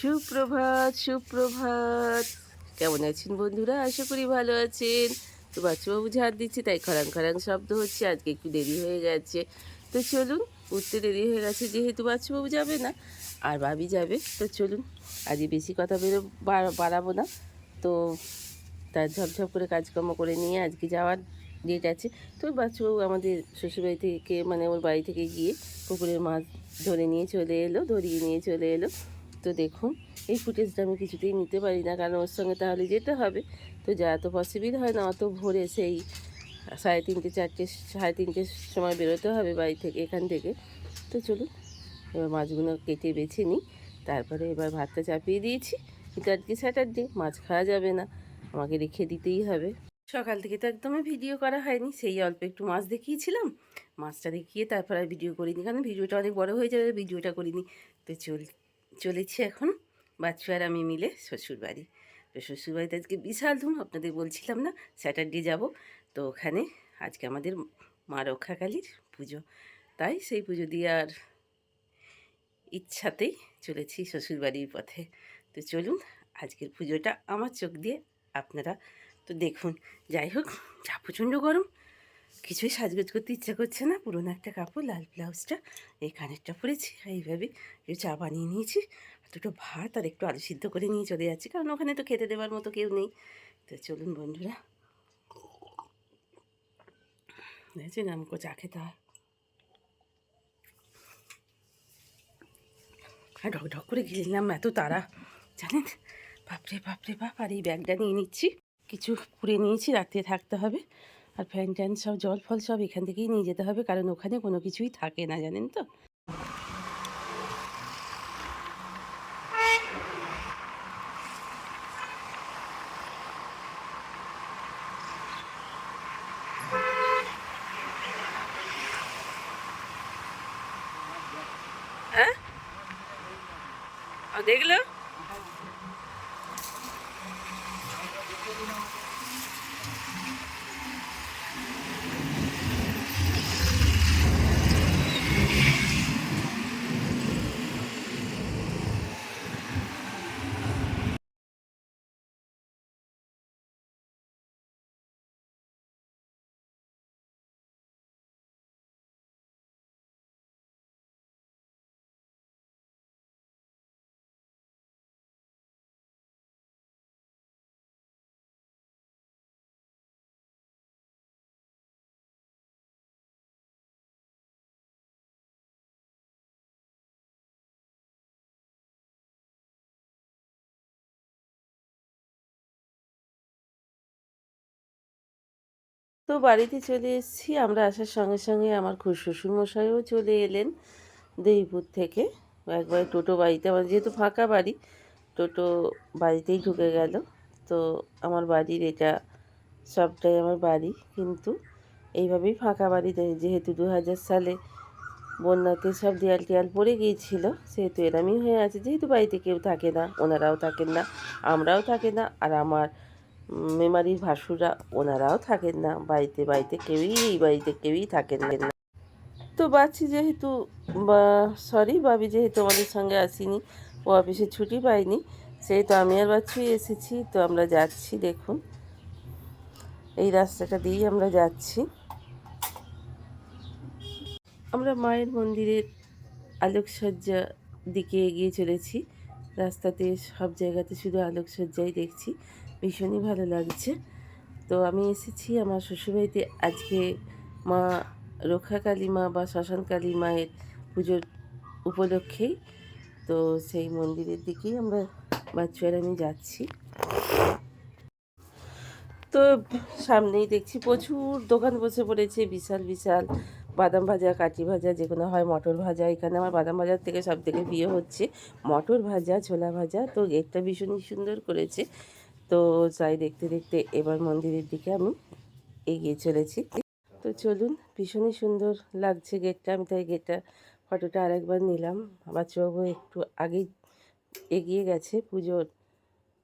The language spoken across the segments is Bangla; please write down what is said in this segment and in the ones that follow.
সুপ্রভাত সুপ্রভাত। কেমন আছেন বন্ধুরা? আশা করি ভালো আছেন। তো বাচ্চাবাবু ঝাড় দিচ্ছে তাই খড়াং খড়াং শব্দ হচ্ছে। আজকে একটু দেরি হয়ে গেছে। তো চলুন, উঠতে দেরি হয়ে গেছে যেহেতু বাচ্চাবাবু যাবে না আর ভাবি যাবে। তো চলুন, আজকে বেশি কথা বাড়াবো না। তো তার ঝপঝপ করে কাজকর্ম করে নিয়ে আজকে যাওয়ার ডেট আছে। তো বাচ্চাবাবু আমাদের শ্বশুরবাড়ি থেকে মানে ওর বাড়ি থেকে গিয়ে পুকুরের মাছ ধরিয়ে নিয়ে চলে এলো। তো দেখুন, এই ফুটেজটা আমি কিছুতেই নিতে পারি না, কারণ ওর সঙ্গে তাহলে যেতে হবে। তো যা তো পসিবল হয় না অত ভোরে, সেই 3:30 4:30 সময় বেরোতে হবে বাড়ি থেকে, এখান থেকে। তো চলুন, এবার মাছগুলো কেটে বেছে নিই। তারপরে এবার ভাতটা চাপিয়ে দিয়েছি, কিন্তু আজকে স্যাটারডে, মাছ খাওয়া যাবে না, আমাকে রেখে দিতেই হবে। সকাল থেকে তো একদমই ভিডিও করা হয়নি, সেই অল্প একটু মাছ দেখিয়েছিলাম। মাছটা দেখিয়ে তারপর আর ভিডিও করিনি, কারণ ভিডিওটা অনেক বড় হয়ে যাবে, ভিডিওটা করিনি। তো চলেছি এখন বাচ্চু আর আমি মিলে শ্বশুরবাড়ি। তো শ্বশুরবাড়িতে আজকে বিশাল ধুম, আপনাদের বলছিলাম না স্যাটারডে যাব। তো ওখানে আজকে আমাদের মা রক্ষাকালীর পুজো, তাই সেই পুজো দিয়ে আর ইচ্ছাতেই চলেছি শ্বশুরবাড়ির পথে। তো চলুন, আজকের পুজোটা আমার চোখ দিয়ে আপনারা তো দেখুন। যাই হোক, যা প্রচণ্ড গরম, কিছুই সাজগোজ করতে ইচ্ছা করছে না। পুরোনো একটা কাপড়, লাল ব্লাউজটা, এই কানেরটা পরেছি, এইভাবে একটু চা বানিয়ে নিয়েছি, দুটো ভাত আর একটু আলু সিদ্ধ করে নিয়ে চলে যাচ্ছি, কারণ ওখানে তো খেতে দেওয়ার মতো কেউ নেই। তো চলুন বন্ধুরা, দেখছেন আমাকে চা খেতে হয়, আর ঢক ঢক করে গেলাম, এত তারা জানেন। বাপরে বাপরে বাপ। আর এই ব্যাগটা নিয়ে নিচ্ছি, কিছু পুড়ে নিয়েছি, রাত্রে থাকতে হবে। আর ফ্যান ট্যান সব, জল ফল সব এখান থেকেই নিয়ে যেতে হবে, কারণ ওখানে কোনো কিছুই থাকে না, জানেন তো। হ্যাঁ, দেখলো। তো বাড়িতে চলে এসেছি, আমরা আসার সঙ্গে সঙ্গে আমার শ্বশুরমশাইও চলে এলেন দেইপুর থেকে। একবারে টোটো বাড়িতে, আমার যেহেতু ফাঁকা বাড়ি, টোটো বাড়িতেই ঢুকে গেল। তো আমার বাড়ির এটা সবটাই আমার বাড়ি, কিন্তু এইভাবেই ফাঁকা বাড়ি, যেহেতু 2000 সালে বন্যাতে সব দেয়াল টেয়াল পড়ে গিয়েছিল, সেহেতু এরমই হয়ে আছে। যেহেতু বাড়িতে কেউ থাকে না, ওনারাও থাকেন না, আমরাও থাকি না, আর আমার মেমারির ভাসুররা ওনারাও থাকেন না বাড়িতে। এই বাড়িতে কেউই থাকেন না। তো বাচ্চি যেহেতু, ভাবি যেহেতু আমাদের সঙ্গে আসেনি, ও অফিসে ছুটি পায়নি, সেহেতু আমি আর বাচ্চুই এসেছি। তো আমরা যাচ্ছি, দেখুন এই রাস্তাটা দিয়েই আমরা যাচ্ছি। আমরা মায়ের মন্দিরের আলোকসজ্জা দিকে এগিয়ে চলেছি। রাস্তাতে সব জায়গাতে শুধু আলোকসজ্জাই দেখছি, ভীষণই ভালো লাগছে। তো আমি এসেছি আমার শ্বশুরবাড়িতে আজকে মা রক্ষাকালী মা বা শ্মশানকালী মায়ের পুজোর উপলক্ষেই। তো সেই মন্দিরের দিকেই আমরা বাচ্চু আর আমি যাচ্ছি। তো সামনেই দেখছি প্রচুর দোকান বসে পড়েছে, বিশাল বিশাল বাদাম ভাজা, কাঠি ভাজা, যেগুলো হয় মটর ভাজা। এখানে আমার বাদাম ভাজার থেকে সব থেকে প্রিয় হচ্ছে মটর ভাজা, ছোলা ভাজা। তো গেটটা ভীষণই সুন্দর করেছে। তো তাই দেখতে দেখতে এবার মন্দিরের দিকে আমি এগিয়ে চলেছি। তো চলুন, ভীষণই সুন্দর লাগছে গেটটা, আমি তাই গেটটা ফটোটা আরেকবার নিলাম। বাচ্চাবাবু একটু আগেই এগিয়ে গেছে পুজোর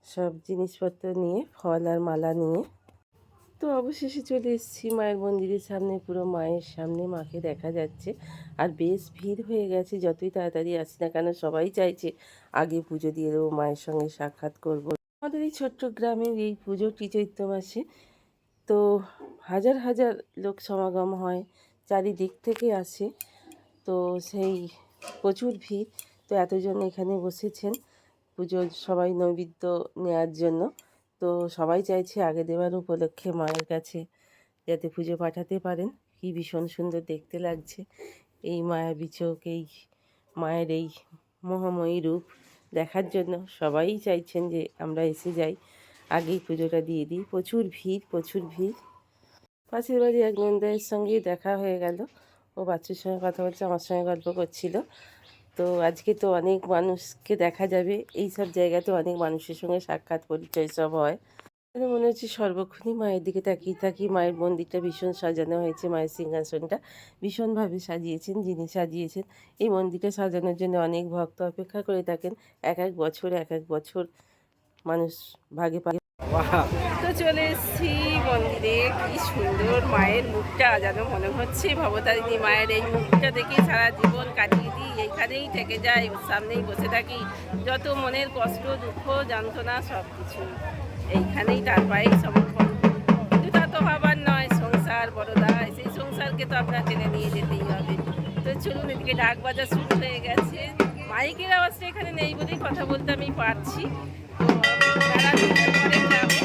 সব জিনিসপত্র নিয়ে, ফল আর মালা নিয়ে। তো অবশেষে চলে এসেছি মায়ের মন্দিরের সামনে, পুরো মায়ের সামনে মাকে দেখা যাচ্ছে। আর বেশ ভিড় হয়ে গেছে, যতই তাড়াতাড়ি আসি না কেন সবাই চাইছে আগে পুজো দিয়ে দেবো, মায়ের সঙ্গে সাক্ষাৎ করব। আমাদের এই ছোট্ট গ্রামের এই পুজোটি চৈত্র মাসে, তো হাজার হাজার লোক সমাগম হয়, চারিদিক থেকে আসে। তো সেই প্রচুর ভিড়। তো এতজন এখানে বসেছেন পুজোর সবাই নৈবেদ্য নেওয়ার জন্য। তো সবাই চাইছে আগে দেওয়ার উপলক্ষে মায়ের কাছে যাতে পুজো পাঠাতে পারেন। কি ভীষণ সুন্দর দেখতে লাগছে এই মায়াবী চোখ, এই মায়ের এই মোহময়ী রূপ দেখার জন্য সবাই চাইছেন যে আমরা এসে যাই, আগেই পুজোটা দিয়ে দিই। প্রচুর ভিড়, প্রচুর ভিড়। পাশের বাড়ি এক নন্দায়ের সঙ্গে দেখা হয়ে গেল, ও বাচ্চার সঙ্গে কথা বলছে, আমার সঙ্গে গল্প করছিল। তো আজকে তো অনেক মানুষকে দেখা যাবে, এই সব জায়গাতে অনেক মানুষের সঙ্গে সাক্ষাৎ পরিচয় সব হয়। মনে হচ্ছে সর্বক্ষণই মায়ের দিকে তাকিয়ে থাকি। মায়ের মন্দিরটা ভীষণ সাজানো হয়েছে, মায়ের সিংহাসনটা ভীষণভাবে সাজিয়েছেন যিনি সাজিয়েছেন। এই মন্দিরটা সাজানোর জন্য অনেক ভক্ত অপেক্ষা করে থাকেন, এক এক বছর এক এক বছর মানুষ ভাগে পাগে। তো চলে এসেছি মন্দিরে, কি সুন্দর মায়ের মুখটা, যেন মনে হচ্ছে ভবতারিণী মায়ের এই মুখটা দেখে সারা জীবন কাটিয়ে দিই, এইখানেই থেকে যাই, ওর সামনেই বসে থাকি। যত মনের কষ্ট, দুঃখ, যন্ত্রণা সব কিছু এইখানেই তার পায়েই সমর্পণ। কিন্তু তা তো ভাবার নয়, সংসার বড় দায়, সেই সংসারকে তো আপনার টেনে নিয়ে যেতেই হবে। তো চলুন, এদিকে ডাক বাজা শুরু হয়ে গেছে। মাইকের আওয়াজটা এখানে নেই বলেই কথা বলতে আমি পারছি। তো মেলা দিনের পরে যাবো।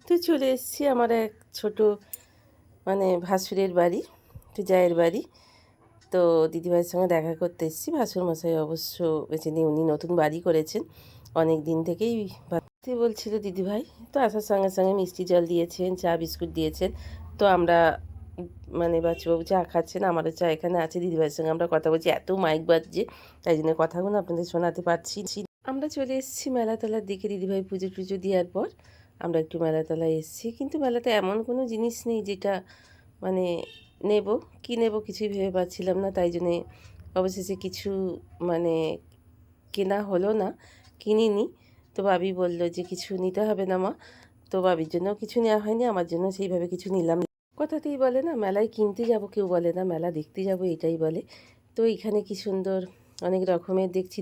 তো চলে এসেছি আমার এক ছোট ভাসুরের বাড়ি, একটু জায়ের বাড়ি। তো দিদিভাইয়ের সঙ্গে দেখা করতে এসেছি। ভাসুরমশাই অবশ্য বেঁচে নেই, উনি নতুন বাড়ি করেছেন, অনেক দিন থেকেই ভাবতে বলছিল দিদিভাই। তো আসার সঙ্গে সঙ্গে মিষ্টি জল দিয়েছেন, চা বিস্কুট দিয়েছেন। তো আমরা বাচ্চাবাবু চা খাচ্ছেন, আমারও চা এখানে আছে, দিদিভাইয়ের সঙ্গে আমরা কথা বলছি। এত মাইক বাজছে, তাই জন্য কথাগুলো আপনাদের শোনাতে পারছি। আমরা চলে এসেছি মেলাতলার দিকে, দিদিভাই পুজো টুজো দেওয়ার পর আমরা একটু মেলাতলায় এসেছি। কিন্তু মেলাতে এমন কোনো জিনিস নেই যেটা নেব, কি নেব কিছুই ভেবে পাচ্ছিলাম না। তাই জন্যে অবশেষে কিছু মানে কেনা হলো না, কিনিনি। তো বাবি বলল যে কিছু নিতে হবে না মা। তো বাবির জন্যও কিছু নেওয়া হয়নি, আমার জন্য সেইভাবে কিছু নিলাম। কথাতেই বলে না, মেলায় কিনতে যাব কেউ বলে না, মেলা দেখতে যাব এটাই বলে। তো এখানে কি সুন্দর অনেক রকমের দেখছি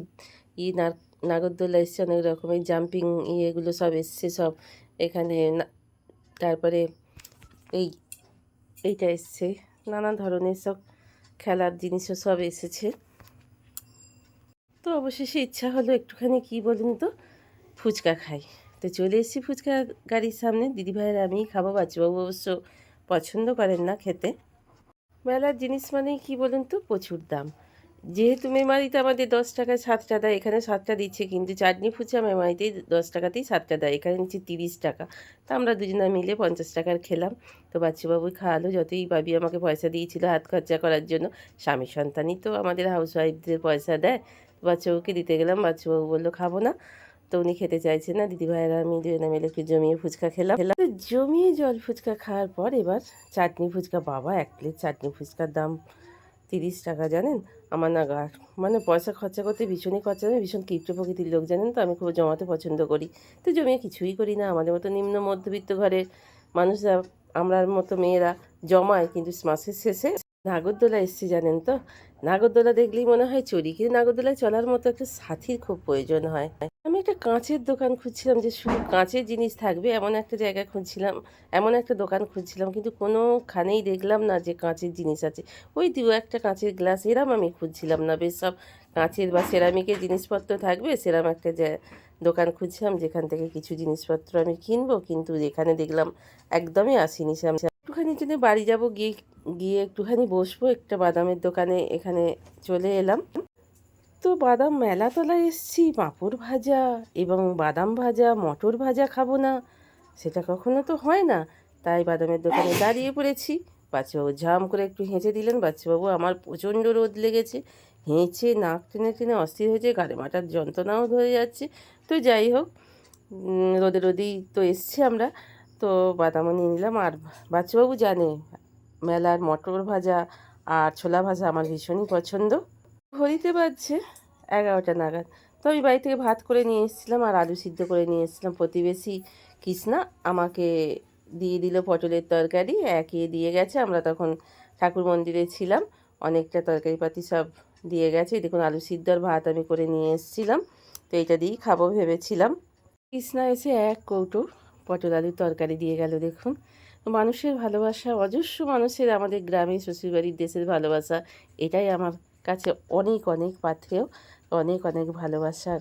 নাগরদোলা এসছে, অনেক রকমের জাম্পিং ইয়েগুলো সব এসছে সব এখানে। তারপরে এইটা এসছে, নানা ধরনের সব খেলার জিনিসও সব এসেছে। তো অবশেষে ইচ্ছা হলো একটুখানি কি বলুন তো, ফুচকা খাই। তো চলে এসেছি ফুচকা গাড়ির সামনে, দিদিভাইয়ের আমিই খাবো, বাচ্চাবাবু অবশ্য পছন্দ করেন না খেতে। মেলার জিনিস মানেই কী বলুন তো, প্রচুর দাম। যেহেতু মেমারিতে আমাদের 10 টাকায় 7টা দেয়, এখানে 7টা দিচ্ছে, কিন্তু চাটনি ফুচকা মেমারিতেই 10 টাকাতেই 7টা দেয়, এখানে নিচ্ছে 30 টাকা। তা আমরা দুজনা মিলে 50 টাকার খেলাম। তো বাচ্চাবাবুই খাওয়ালো, যতই ভাবি আমাকে পয়সা দিয়েছিল হাত খরচা করার জন্য। স্বামী সন্তানই তো আমাদের হাউসওয়াইফদের পয়সা দেয়। বাচ্চাবাবুকে দিতে গেলাম, বাচ্চাবাবু বললো খাবো না। তো উনি খেতে চাইছেন না, দিদিভাইয়েরা আমি দুজনে মিলে একটু জমিয়ে ফুচকা খেলাম। তো জমিয়ে জল ফুচকা খাওয়ার পর এবার চাটনি ফুচকা। বাবা, 1 প্লেট চাটনি ফুচকার দাম 30 টাকা, জানেন? আমার না পয়সা খরচা করতে ভীষণই খরচা, আমি ভীষণ কিপটে প্রকৃতির লোক, জানেন তো। আমি খুব জমাতে পছন্দ করি, তো জমিয়ে কিছুই করি না। আমাদের মতো নিম্ন মধ্যবিত্ত ঘরের মানুষরা, আমরার মতো মেয়েরা জমায়, কিন্তু মাসের শেষে নাগরদোলা এসছে, জানেন তো। নাগরদোলা দেখলেই মনে হয় চড়ি, কিন্তু নাগরদোলায় চলার মতো একটা সাথীর খুব প্রয়োজন হয়। আমি আমি একটা কাঁচের দোকান খুঁজছিলাম যে শুধু কাঁচের জিনিস থাকবে এমন একটা জায়গা খুঁজছিলাম, এমন একটা দোকান খুঁজছিলাম, কিন্তু কোনোখানেই দেখলাম না যে কাঁচের জিনিস আছে। ওই দু একটা কাঁচের গ্লাস এরম আমি খুঁজছিলাম না, বেশ সব কাঁচের বা সেরামিকের জিনিসপত্র থাকবে সেরম একটা দোকান খুঁজছিলাম যেখান থেকে কিছু জিনিসপত্র আমি কিনবো, কিন্তু এখানে দেখলাম একদমই আসেনি। সে আমি একটুখানি জন্য বাড়ি যাব, গিয়ে গিয়ে একটুখানি বসবো একটা বাদামের দোকানে, এখানে চলে এলাম। তো বাদাম মেলাতলায় এসছি, পাঁপড় ভাজা এবং বাদাম ভাজা মটর ভাজা খাবো না, সেটা কখনো তো হয় না। তাই বাদামের দোকানে দাঁড়িয়ে পড়েছি। বাচ্চাবাবু ঝাম করে একটু হেঁচে দিলেন। বাচ্চাবাবু আমার প্রচণ্ড রোদ লেগেছে, হেঁচে নাক টেনে টেনে অস্থির হয়েছে, গাড়ি মাথার যন্ত্রণাও ধরে যাচ্ছে। তো যাই হোক, রোদে রোদেই তো এসছি আমরা। তো বাদামও নিয়ে নিলাম। আর বাচ্চাবাবু জানে মেলার মটর ভাজা আর ছোলা ভাজা আমার ভীষণই পছন্দ। ঘড়িতে বাজছে 11টা নাগাদ। তো আমি বাড়ি থেকে ভাত করে নিয়ে এসেছিলাম আর আলু সিদ্ধ করে নিয়ে এসেছিলাম। প্রতিবেশী কৃষ্ণা আমাকে দিয়ে দিল পটলের তরকারি, একে দিয়ে গেছে। আমরা তখন ঠাকুর মন্দিরে ছিলাম, অনেকটা তরকারিপাতি সব দিয়ে গেছে। দেখুন আলু সিদ্ধ আর ভাত আমি করে নিয়ে এসেছিলাম, তো এটা দিয়েই খাবো ভেবেছিলাম। কৃষ্ণা এসে এক কৌটো পটল আলুর তরকারি দিয়ে গেল। দেখুন মানুষের ভালোবাসা, অজস্র মানুষের আমাদের গ্রামে শ্বশুরবাড়ির দেশের ভালোবাসা, এটাই আমার কাছে অনেক অনেক পাথেয়, অনেক অনেক ভালোবাসার